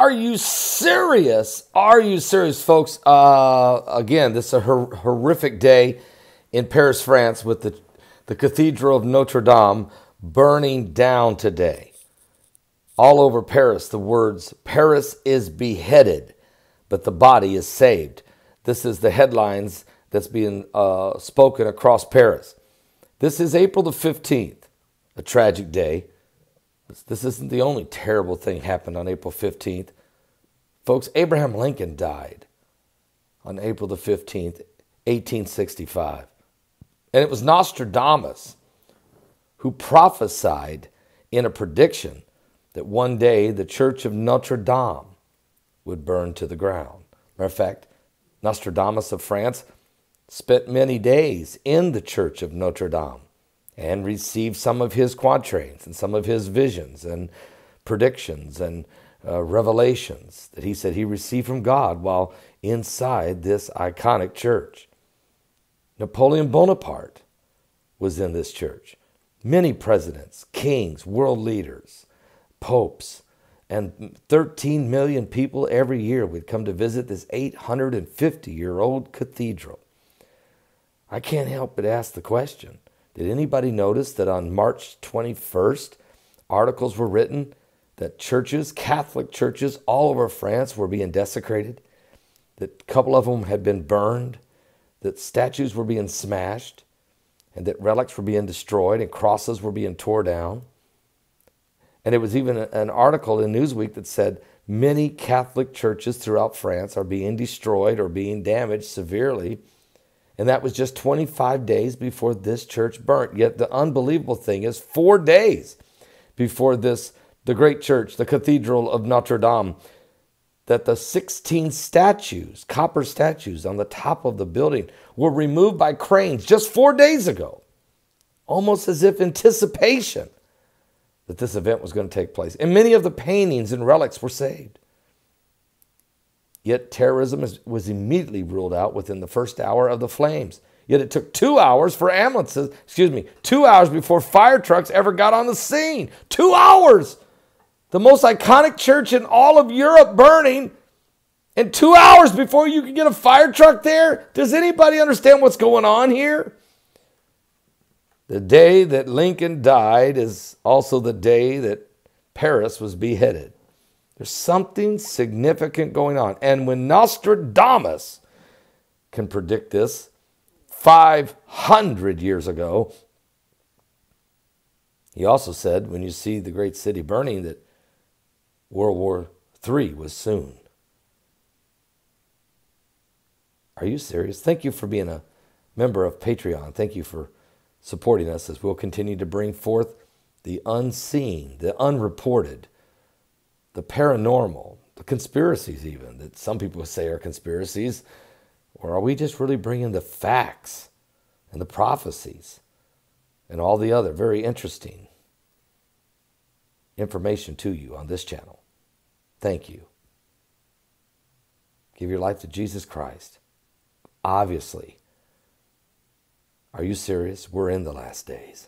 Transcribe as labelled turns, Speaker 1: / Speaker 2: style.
Speaker 1: Are you serious? Are you serious, folks? Again, this is a horrific day in Paris, France, with the Cathedral of Notre Dame burning down today. All over Paris, the words, "Paris is beheaded, but the body is saved." This is the headlines that's being spoken across Paris. This is April the 15th, a tragic day. This isn't the only terrible thing happened on April 15th. Folks, Abraham Lincoln died on April the 15th, 1865. And it was Nostradamus who prophesied in a prediction that one day the church of Notre Dame would burn to the ground. Matter of fact, Nostradamus of France spent many days in the church of Notre Dame and received some of his quatrains and some of his visions and predictions and revelations that he said he received from God while inside this iconic church. Napoleon Bonaparte was in this church. Many presidents, kings, world leaders, popes, and 13 million people every year would come to visit this 850-year-old cathedral. I can't help but ask the question, did anybody notice that on March 21st, articles were written that churches, Catholic churches all over France were being desecrated, that a couple of them had been burned, that statues were being smashed, and that relics were being destroyed and crosses were being torn down? And it was even an article in Newsweek that said many Catholic churches throughout France are being destroyed or being damaged severely. And that was just 25 days before this church burnt. Yet the unbelievable thing is 4 days before this, the great church, the Cathedral of Notre Dame, that the 16 statues, copper statues on the top of the building were removed by cranes just 4 days ago. Almost as if anticipation that this event was going to take place. And many of the paintings and relics were saved. Yet terrorism was immediately ruled out within the first hour of the flames. Yet it took 2 hours for ambulances, 2 hours before fire trucks ever got on the scene. 2 hours! The most iconic church in all of Europe burning, and 2 hours before you can get a fire truck there? Does anybody understand what's going on here? The day that Lincoln died is also the day that Paris was beheaded. There's something significant going on. And when Nostradamus can predict this 500 years ago, he also said, when you see the great city burning, that World War III was soon. Are you serious? Thank you for being a member of Patreon. Thank you for supporting us as we'll continue to bring forth the unseen, the unreported, the paranormal, the conspiracies even, that some people say are conspiracies. Or are we just really bringing the facts and the prophecies and all the other very interesting information to you on this channel? Thank you. Give your life to Jesus Christ. Obviously. Are you serious? We're in the last days.